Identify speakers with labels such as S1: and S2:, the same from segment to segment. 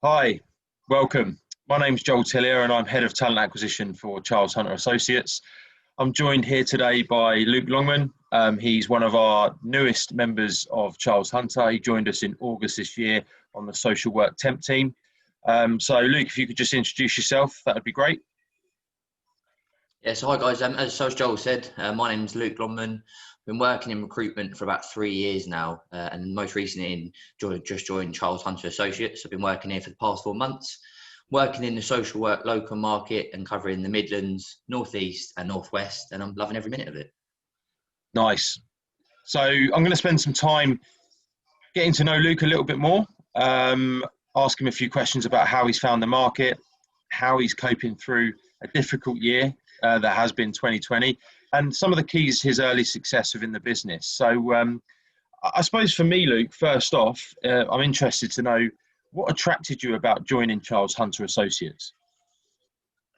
S1: Hi, welcome. My name's Joel Tillier and I'm Head of Talent Acquisition for Charles Hunter Associates. I'm joined here today by Luke Longman. He's one of our newest members of Charles Hunter. He joined us in August this year on the social work temp team. So Luke, if you could just introduce yourself, that would be great.
S2: Yeah, so hi guys, as Joel said, my name's Luke Longman. Been working in recruitment for about 3 years now, and most recently just joined Charles Hunter Associates. I've been working here for the past 4 months, working in the social work local market and covering the Midlands, North East and North West, and I'm loving every minute of it.
S1: Nice. So I'm going to spend some time getting to know Luke a little bit more, ask him a few questions about how he's found the market, how he's coping through a difficult year that has been 2020, and some of the keys to his early success within the business. So I suppose for me, Luke, first off, I'm interested to know what attracted you about joining Charles Hunter Associates?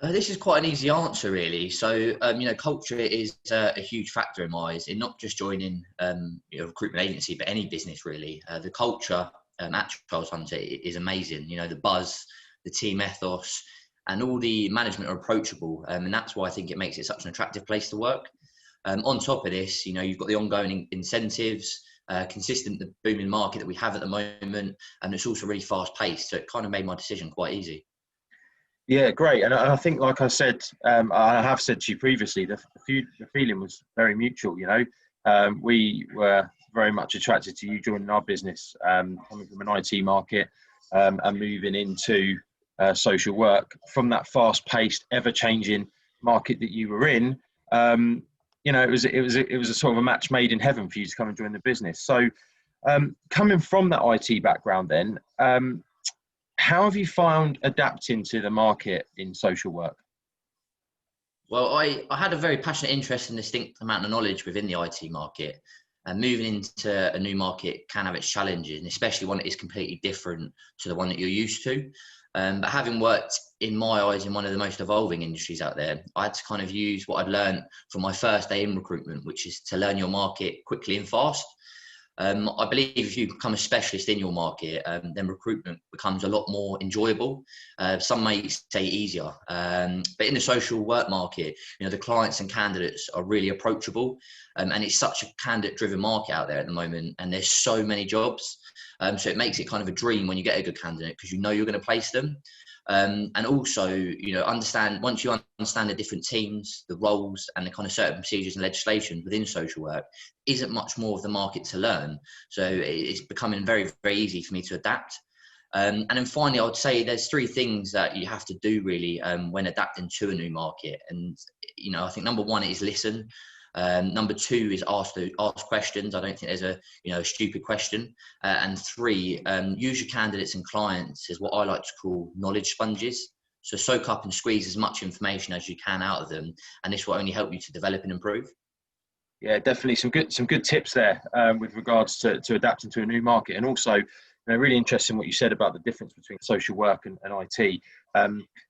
S2: This is quite an easy answer, really. So, culture is a huge factor in my eyes in not just joining a recruitment agency, but any business, really. The culture at Charles Hunter is amazing. You know, the buzz, the team ethos, and all the management are approachable. And that's why I think it makes it such an attractive place to work. On top of this, you've got the ongoing incentives, consistent the booming market that we have at the moment, and it's also really fast paced. So it kind of made my decision quite easy.
S1: Yeah, great. And I think, like I said, I have said to you previously, the feeling was very mutual. We were very much attracted to you joining our business, coming from an IT market and moving into social work from that fast-paced, ever-changing market that you were in. It was a sort of a match made in heaven for you to come and join the business. So, coming from that IT background, then. How have you found adapting to the market in social work?
S2: Well, I had a very passionate interest and distinct amount of knowledge within the IT market. And moving into a new market can have its challenges, and especially one that is completely different to the one that you're used to. But having worked, in my eyes, in one of the most evolving industries out there, I had to kind of use what I'd learned from my first day in recruitment, which is to learn your market quickly and fast. I believe if you become a specialist in your market, then recruitment becomes a lot more enjoyable. Some may say easier, but in the social work market, the clients and candidates are really approachable, and it's such a candidate-driven market out there at the moment, and there's so many jobs. So it makes it kind of a dream when you get a good candidate because you're going to place them. And also, once you understand the different teams, the roles, and the kind of certain procedures and legislation within social work, isn't much more of the market to learn. So it's becoming very, very easy for me to adapt. And then finally, I would say there's 3 things that you have to do really when adapting to a new market. And, I think number 1 is listen. Number 2 is ask questions. I don't think there's a stupid question. And 3, use your candidates and clients as what I like to call knowledge sponges. So soak up and squeeze as much information as you can out of them, and this will only help you to develop and improve.
S1: Yeah, definitely some good tips there with regards to adapting to a new market, and also really interesting what you said about the difference between social work and IT.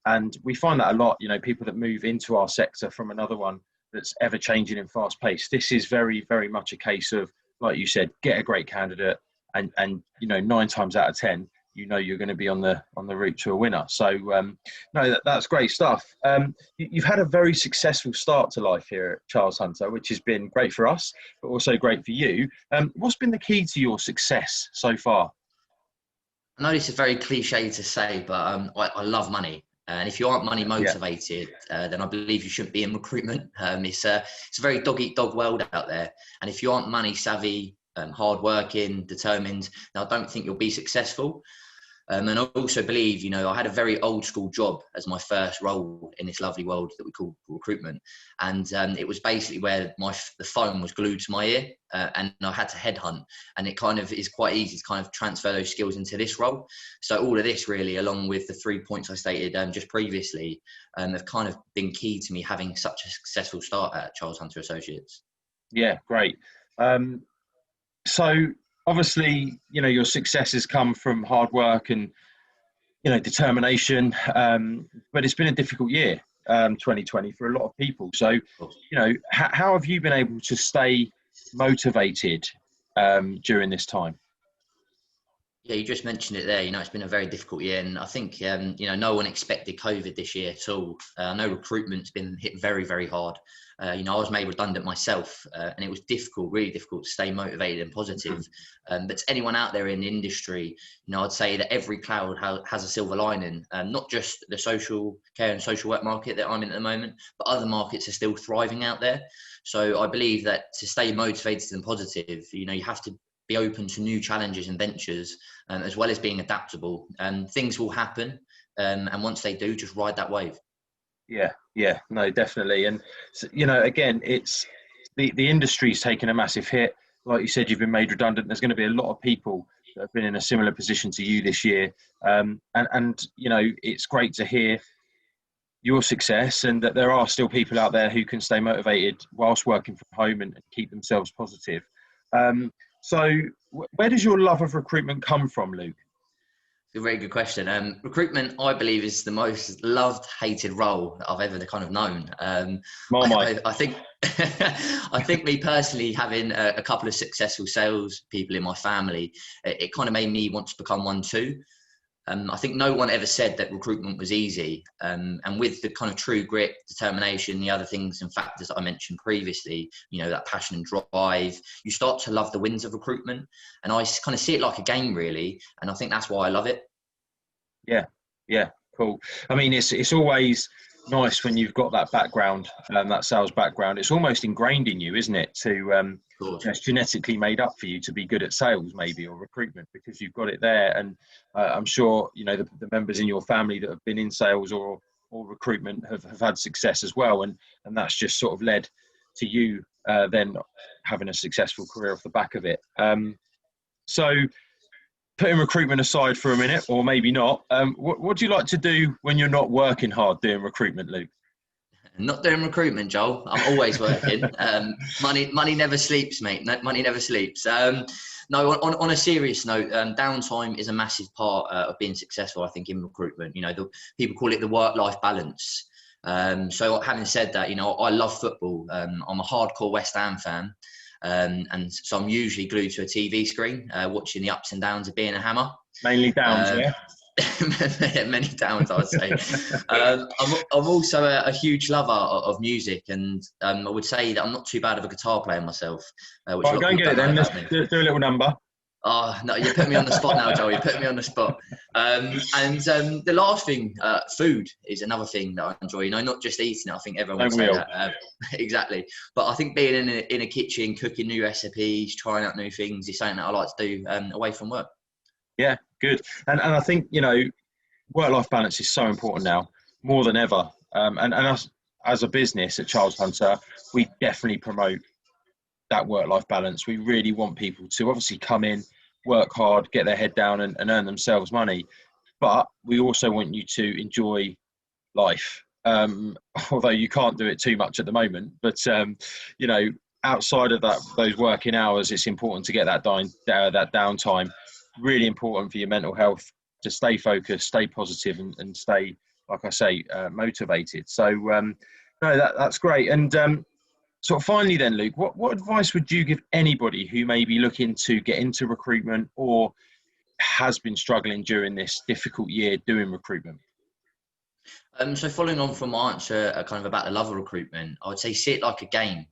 S1: And we find that a lot. People that move into our sector from another one that's ever changing and fast paced. This is very, very much a case of, like you said, get a great candidate, and 9 times out of 10, you're going to be on the route to a winner. So that's great stuff. You've had a very successful start to life here at Charles Hunter, which has been great for us, but also great for you. What's been the key to your success so far?
S2: I know this is very cliche to say, but I love money. And if you aren't money motivated, then I believe you shouldn't be in recruitment. It's a very dog eat dog world out there. And if you aren't money savvy, hard working, determined, then I don't think you'll be successful. And I also believe, I had a very old school job as my first role in this lovely world that we call recruitment. And it was basically where the phone was glued to my ear, and I had to headhunt. And it kind of is quite easy to kind of transfer those skills into this role. So all of this really, along with the 3 points I stated just previously, have kind of been key to me having such a successful start at Charles Hunter Associates.
S1: Yeah, great. So obviously, your successes come from hard work and, determination. But it's been a difficult year, 2020, for a lot of people. So, how have you been able to stay motivated during this time?
S2: Yeah, you just mentioned it there. It's been a very difficult year, and I think no one expected COVID this year at all. I know recruitment's been hit very, very hard. I was made redundant myself, and it was difficult, really difficult to stay motivated and positive. But to anyone out there in the industry, I'd say that every cloud has a silver lining. Not just the social care and social work market that I'm in at the moment, but other markets are still thriving out there. So I believe that to stay motivated and positive, you have to be open to new challenges and ventures, as well as being adaptable. And things will happen, and once they do, just ride that wave.
S1: Yeah, no, definitely. And again, it's the industry's taken a massive hit. Like you said, you've been made redundant. There's going to be a lot of people that have been in a similar position to you this year. And it's great to hear your success, and that there are still people out there who can stay motivated whilst working from home and keep themselves positive. So where does your love of recruitment come from, Luke?
S2: It's a very good question. Recruitment, I believe, is the most loved, hated role that I've ever kind of known. I think, I think me personally, having a couple of successful sales people in my family, it kind of made me want to become one too. I think no one ever said that recruitment was easy. And with the kind of true grit, determination, the other things and factors that I mentioned previously, that passion and drive, you start to love the wins of recruitment. And I kind of see it like a game, really. And I think that's why I love it.
S1: Yeah, cool. I mean, it's always nice when you've got that background, that sales background. It's almost ingrained in you, isn't it? It's genetically made up for you to be good at sales, maybe, or recruitment, because you've got it there. And I'm sure the members in your family that have been in sales or recruitment have had success as well, and that's just sort of led to you then having a successful career off the back of it. So putting recruitment aside for a minute, or maybe not, what do you like to do when you're not working hard doing recruitment, Luke?
S2: Not doing recruitment, Joel. I'm always working. Money never sleeps, mate. Money never sleeps. No, on a serious note, downtime is a massive part of being successful, I think, in recruitment. People call it the work-life balance. So having said that, I love football. I'm a hardcore West Ham fan. And so I'm usually glued to a TV screen, watching the ups and downs of being a Hammer.
S1: Mainly downs, yeah?
S2: Many downs, I would say. I'm also a huge lover of music, and I would say that I'm not too bad of a guitar player myself.
S1: Go and get it then. Let's do a little number.
S2: Oh, no, you put me on the spot now, Joel. You put me on the spot. The last thing, food is another thing that I enjoy. Not just eating it. I think everyone would say that. Exactly. But I think being in a kitchen, cooking new recipes, trying out new things is something that I like to do away from work.
S1: Yeah, good. And I think, work-life balance is so important now, more than ever. And us, as a business at Charles Hunter, we definitely promote that work-life balance. We really want people to obviously come in, work hard, get their head down and earn themselves money. But we also want you to enjoy life. Although you can't do it too much at the moment. But, outside of those working hours, it's important to get that downtime. Really important for your mental health to stay focused, stay positive, and stay, like I say, motivated. So, no, that's great. And sort of finally then, Luke, what advice would you give anybody who may be looking to get into recruitment or has been struggling during this difficult year doing recruitment?
S2: So following on from my answer kind of about the love of recruitment, I would say see it like a game.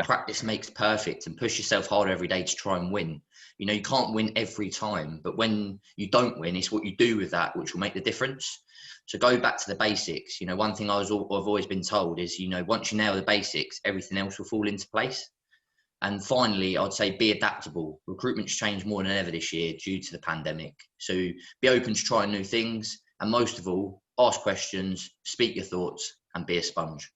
S2: Practice makes perfect, and push yourself harder every day to try and win. You can't win every time, but when you don't win, it's what you do with that which will make the difference. So go back to the basics. One thing I've always been told is, once you nail the basics, everything else will fall into place. And finally, I'd say be adaptable. Recruitment's changed more than ever this year due to the pandemic. So be open to trying new things. And most of all, ask questions, speak your thoughts, and be a sponge.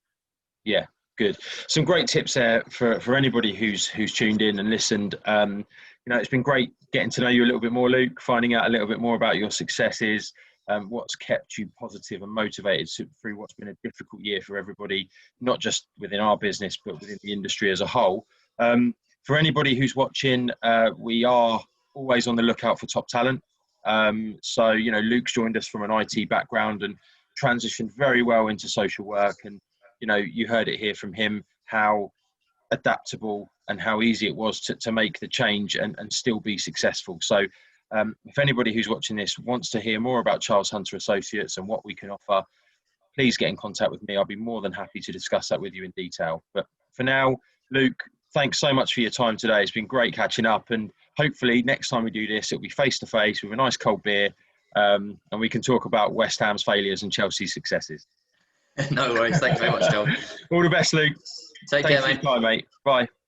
S1: Yeah, good. Some great tips there for anybody who's tuned in and listened. It's been great getting to know you a little bit more, Luke, finding out a little bit more about your successes, what's kept you positive and motivated through what's been a difficult year for everybody, not just within our business, but within the industry as a whole. For anybody who's watching, we are always on the lookout for top talent. So, Luke's joined us from an IT background and transitioned very well into social work. And, you heard it here from him, how adaptable and how easy it was to make the change and still be successful. So If anybody who's watching this wants to hear more about Charles Hunter Associates and what we can offer, please get in contact with me. I'll be more than happy to discuss that with you in detail. But for now, Luke, thanks so much for your time today. It's been great catching up, and hopefully next time we do this, it'll be face to face with a nice cold beer, and we can talk about West Ham's failures and Chelsea's successes.
S2: No worries. Thanks very much, Joel.
S1: All the best, Luke.
S2: Take care, mate.
S1: Thanks for your time, mate. Bye.